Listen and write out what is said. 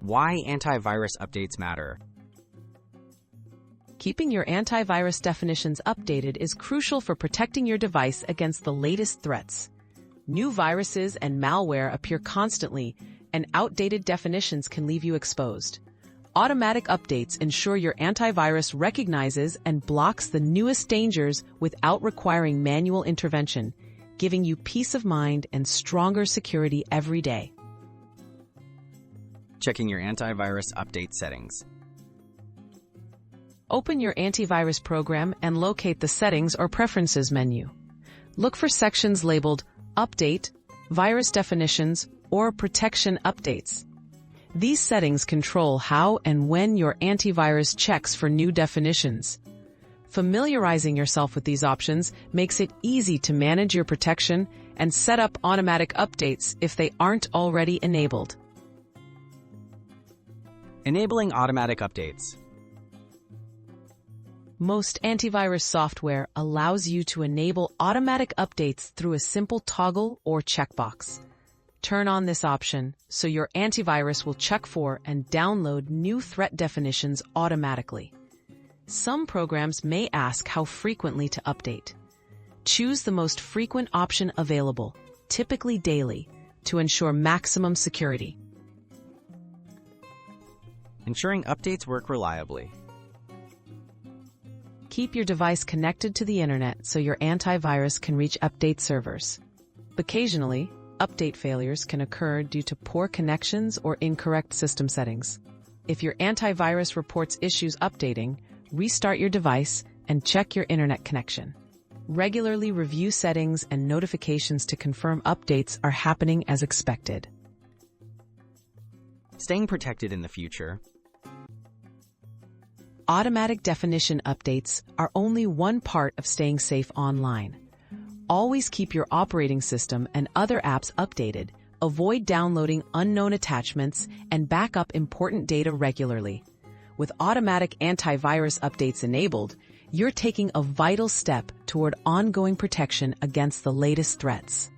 Why antivirus updates matter. Keeping your antivirus definitions updated is crucial for protecting your device against the latest threats. New viruses and malware appear constantly, and outdated definitions can leave you exposed. Automatic updates ensure your antivirus recognizes and blocks the newest dangers without requiring manual intervention, giving you peace of mind and stronger security every day. Checking your antivirus update settings. Open your antivirus program and locate the Settings or Preferences menu. Look for sections labeled Update, Virus Definitions, or Protection Updates. These settings control how and when your antivirus checks for new definitions. Familiarizing yourself with these options makes it easy to manage your protection and set up automatic updates if they aren't already enabled. Enabling automatic updates. Most antivirus software allows you to enable automatic updates through a simple toggle or checkbox. Turn on this option so your antivirus will check for and download new threat definitions automatically. Some programs may ask how frequently to update. Choose the most frequent option available, typically daily, to ensure maximum security. Ensuring updates work reliably. Keep your device connected to the internet so your antivirus can reach update servers. Occasionally, update failures can occur due to poor connections or incorrect system settings. If your antivirus reports issues updating, restart your device and check your internet connection. Regularly review settings and notifications to confirm updates are happening as expected. Staying protected in the future. Automatic definition updates are only one part of staying safe online. Always keep your operating system and other apps updated, avoid downloading unknown attachments, and back up important data regularly. With automatic antivirus updates enabled, you're taking a vital step toward ongoing protection against the latest threats.